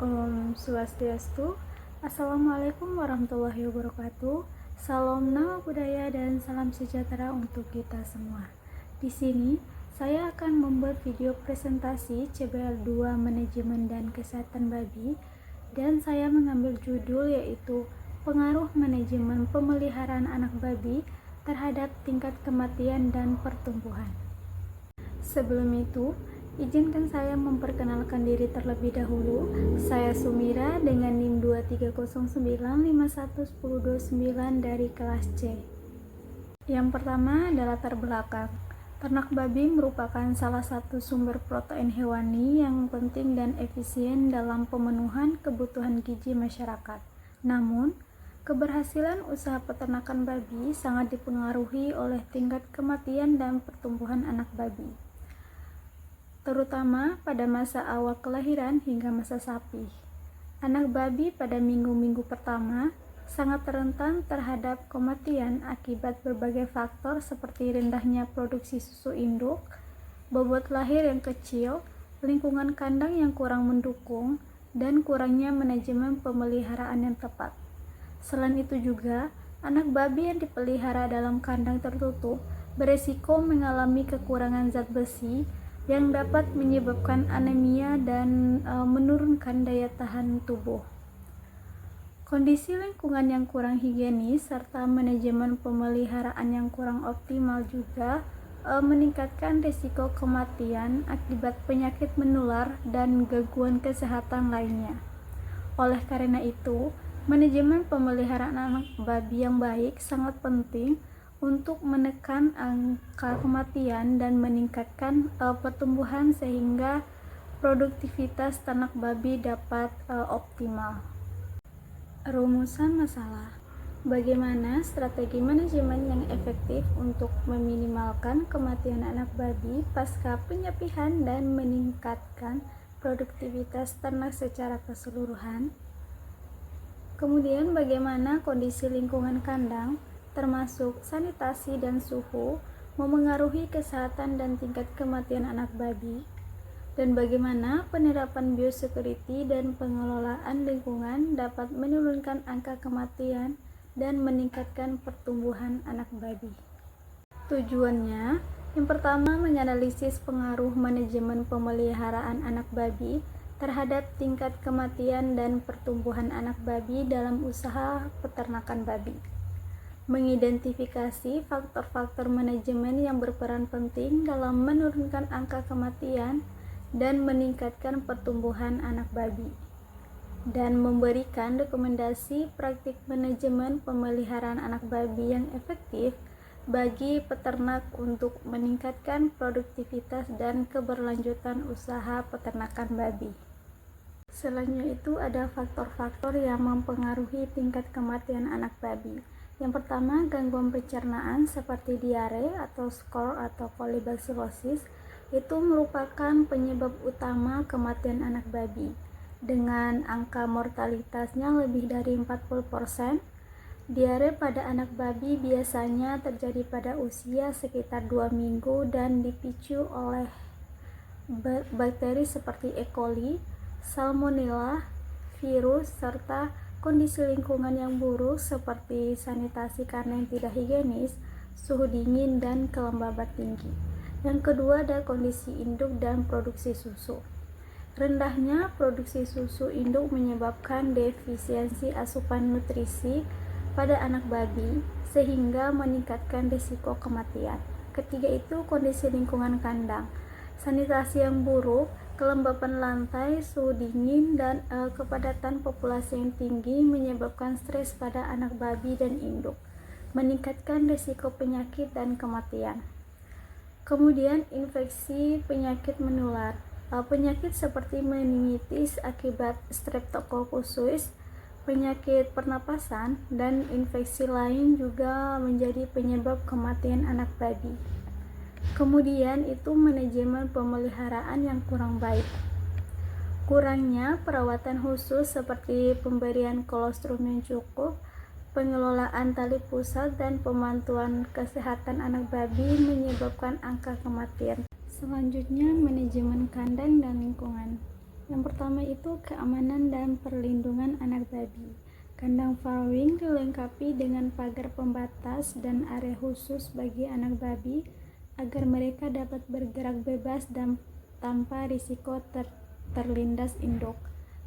Om Swastiastu. Assalamualaikum warahmatullahi wabarakatuh. Salam nama budaya dan salam sejahtera untuk kita semua. Di sini saya akan membuat video presentasi CBL 2 Manajemen dan Kesehatan Babi, dan saya mengambil judul yaitu Pengaruh Manajemen Pemeliharaan Anak Babi terhadap tingkat kematian dan pertumbuhan. Sebelum itu, izinkan saya memperkenalkan diri terlebih dahulu. Saya Sumira dengan NIM 2309511029 dari kelas C. Yang pertama adalah latar belakang. Ternak babi merupakan salah satu sumber protein hewani yang penting dan efisien dalam pemenuhan kebutuhan gizi masyarakat. Namun, keberhasilan usaha peternakan babi sangat dipengaruhi oleh tingkat kematian dan pertumbuhan anak babi, terutama pada masa awal kelahiran hingga masa sapi. Anak babi pada minggu-minggu pertama sangat rentan terhadap kematian akibat berbagai faktor seperti rendahnya produksi susu induk, bobot lahir yang kecil, lingkungan kandang yang kurang mendukung, dan kurangnya manajemen pemeliharaan yang tepat. Selain itu juga, anak babi yang dipelihara dalam kandang tertutup beresiko mengalami kekurangan zat besi yang dapat menyebabkan anemia dan menurunkan daya tahan tubuh. Kondisi lingkungan yang kurang higienis serta manajemen pemeliharaan yang kurang optimal juga meningkatkan risiko kematian akibat penyakit menular dan gangguan kesehatan lainnya. Oleh karena itu, manajemen pemeliharaan anak babi yang baik sangat penting untuk menekan angka kematian dan meningkatkan pertumbuhan sehingga produktivitas ternak babi dapat optimal. Rumusan masalah: bagaimana strategi manajemen yang efektif untuk meminimalkan kematian anak babi pasca penyapihan dan meningkatkan produktivitas ternak secara keseluruhan? Kemudian bagaimana kondisi lingkungan kandang termasuk sanitasi dan suhu memengaruhi kesehatan dan tingkat kematian anak babi, dan bagaimana penerapan biosecurity dan pengelolaan lingkungan dapat menurunkan angka kematian dan meningkatkan pertumbuhan anak babi. Tujuannya, yang pertama, menganalisis pengaruh manajemen pemeliharaan anak babi terhadap tingkat kematian dan pertumbuhan anak babi dalam usaha peternakan babi, mengidentifikasi faktor-faktor manajemen yang berperan penting dalam menurunkan angka kematian dan meningkatkan pertumbuhan anak babi, dan memberikan rekomendasi praktik manajemen pemeliharaan anak babi yang efektif bagi peternak untuk meningkatkan produktivitas dan keberlanjutan usaha peternakan babi. Selanjutnya itu ada faktor-faktor yang mempengaruhi tingkat kematian anak babi. Yang pertama, gangguan pencernaan seperti diare atau skor atau kolibasilosis itu merupakan penyebab utama kematian anak babi dengan angka mortalitasnya lebih dari 40%. Diare pada anak babi biasanya terjadi pada usia sekitar 2 minggu dan dipicu oleh bakteri seperti E. coli, Salmonella, virus, serta kondisi lingkungan yang buruk seperti sanitasi karena yang tidak higienis, suhu dingin, dan kelembaban tinggi. Yang kedua ada kondisi induk dan produksi susu. Rendahnya produksi susu induk menyebabkan defisiensi asupan nutrisi pada anak babi sehingga meningkatkan risiko kematian. Ketiga itu kondisi lingkungan kandang. Sanitasi yang buruk, kelembapan lantai, suhu dingin, dan kepadatan populasi yang tinggi menyebabkan stres pada anak babi dan induk, meningkatkan risiko penyakit dan kematian. Kemudian infeksi penyakit menular. Penyakit seperti meningitis akibat Streptococcus suis, penyakit pernapasan, dan infeksi lain juga menjadi penyebab kematian anak babi. Kemudian itu manajemen pemeliharaan yang kurang baik. Kurangnya perawatan khusus seperti pemberian kolostrum yang cukup, pengelolaan tali pusat, dan pemantauan kesehatan anak babi menyebabkan angka kematian. Selanjutnya, manajemen kandang dan lingkungan. Yang pertama itu keamanan dan perlindungan anak babi. Kandang farming dilengkapi dengan pagar pembatas dan area khusus bagi anak babi agar mereka dapat bergerak bebas dan tanpa risiko terlindas induk.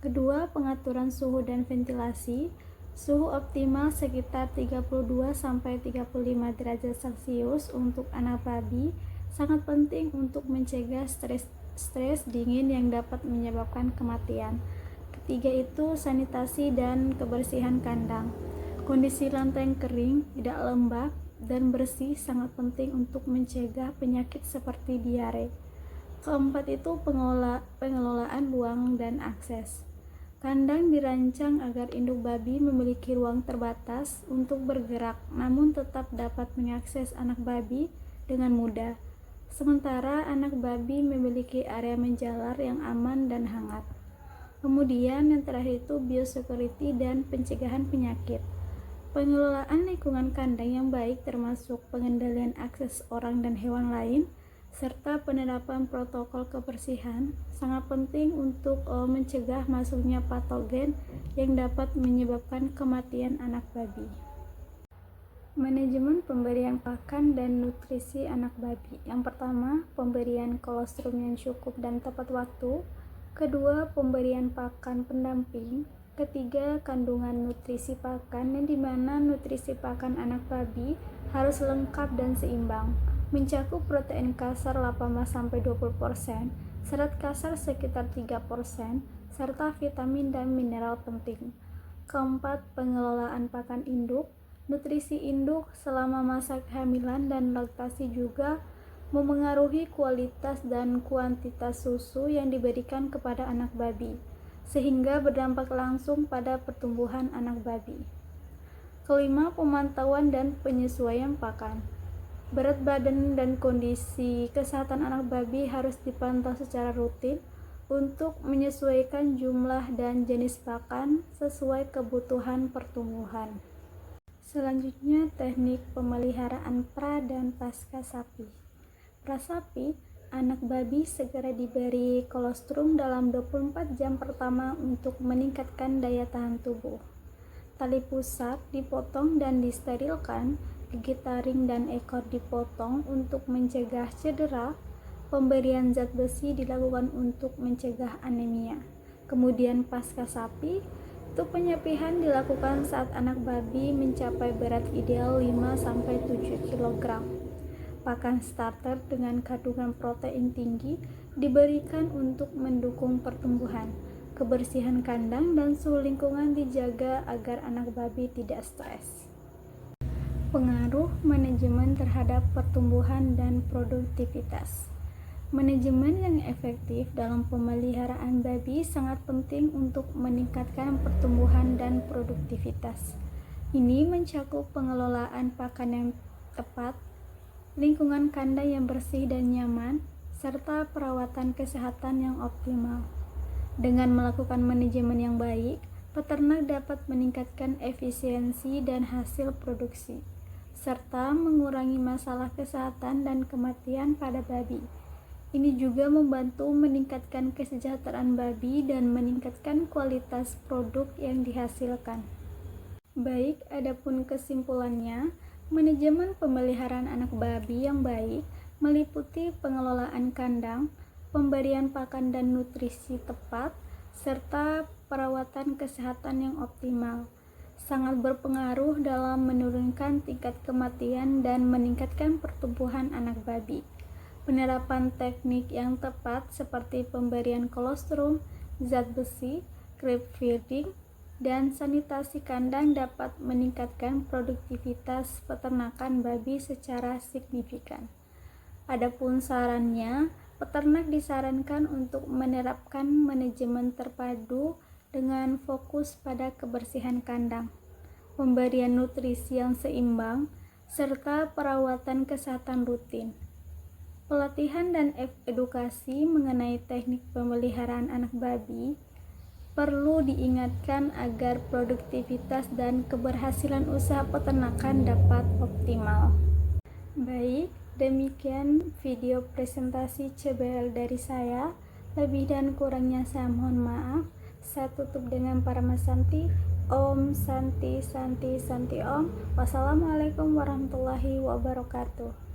Kedua, pengaturan suhu dan ventilasi. Suhu optimal sekitar 32-35 derajat Celcius untuk anak babi sangat penting untuk mencegah stres dingin yang dapat menyebabkan kematian. Ketiga itu sanitasi dan kebersihan kandang. Kondisi lantai yang kering, tidak lembab, dan bersih sangat penting untuk mencegah penyakit seperti diare. Keempat itu pengelolaan ruang dan akses. Kandang dirancang agar induk babi memiliki ruang terbatas untuk bergerak, namun tetap dapat mengakses anak babi dengan mudah. Sementara anak babi memiliki area menjalar yang aman dan hangat. Kemudian yang terakhir itu biosecurity dan pencegahan penyakit. Pengelolaan lingkungan kandang yang baik termasuk pengendalian akses orang dan hewan lain, serta penerapan protokol kebersihan sangat penting untuk mencegah masuknya patogen yang dapat menyebabkan kematian anak babi. Manajemen pemberian pakan dan nutrisi anak babi. Yang pertama, pemberian kolostrum yang cukup dan tepat waktu. Kedua, pemberian pakan pendamping. Ketiga, kandungan nutrisi pakan yang dimana nutrisi pakan anak babi harus lengkap dan seimbang, mencakup protein kasar 18-20%, serat kasar sekitar 3%, serta vitamin dan mineral penting. Keempat, pengelolaan pakan induk. Nutrisi induk selama masa kehamilan dan laktasi juga memengaruhi kualitas dan kuantitas susu yang diberikan kepada anak babi, sehingga berdampak langsung pada pertumbuhan anak babi. Kelima, pemantauan dan penyesuaian pakan. Berat badan dan kondisi kesehatan anak babi harus dipantau secara rutin untuk menyesuaikan jumlah dan jenis pakan sesuai kebutuhan pertumbuhan. Selanjutnya, teknik pemeliharaan pra dan pasca sapi. Pra sapi, anak babi segera diberi kolostrum dalam 24 jam pertama untuk meningkatkan daya tahan tubuh. Tali pusat dipotong dan disterilkan, gigi taring dan ekor dipotong untuk mencegah cedera. Pemberian zat besi dilakukan untuk mencegah anemia. Kemudian pasca sapi, itu penyapihan dilakukan saat anak babi mencapai berat ideal 5-7 kg. Pakan starter dengan kandungan protein tinggi diberikan untuk mendukung pertumbuhan. Kebersihan kandang dan suhu lingkungan dijaga agar anak babi tidak stres. Pengaruh manajemen terhadap pertumbuhan dan produktivitas. Manajemen yang efektif dalam pemeliharaan babi sangat penting untuk meningkatkan pertumbuhan dan produktivitas. Ini mencakup pengelolaan pakan yang tepat, lingkungan kandang yang bersih dan nyaman, serta perawatan kesehatan yang optimal. Dengan melakukan manajemen yang baik, peternak dapat meningkatkan efisiensi dan hasil produksi, serta mengurangi masalah kesehatan dan kematian pada babi. Ini juga membantu meningkatkan kesejahteraan babi dan meningkatkan kualitas produk yang dihasilkan. Baik, adapun kesimpulannya, manajemen pemeliharaan anak babi yang baik meliputi pengelolaan kandang, pemberian pakan dan nutrisi tepat, serta perawatan kesehatan yang optimal. Sangat berpengaruh dalam menurunkan tingkat kematian dan meningkatkan pertumbuhan anak babi. Penerapan teknik yang tepat seperti pemberian kolostrum, zat besi, crab feeding, dan sanitasi kandang dapat meningkatkan produktivitas peternakan babi secara signifikan. Adapun sarannya, peternak disarankan untuk menerapkan manajemen terpadu dengan fokus pada kebersihan kandang, pemberian nutrisi yang seimbang, serta perawatan kesehatan rutin. Pelatihan dan edukasi mengenai teknik pemeliharaan anak babi perlu diingatkan agar produktivitas dan keberhasilan usaha peternakan dapat optimal. Baik, demikian video presentasi CBL dari saya. Lebih dan kurangnya saya mohon maaf. Saya tutup dengan Paramasanti. Om Santi Santi Santi Om. Wassalamualaikum warahmatullahi wabarakatuh.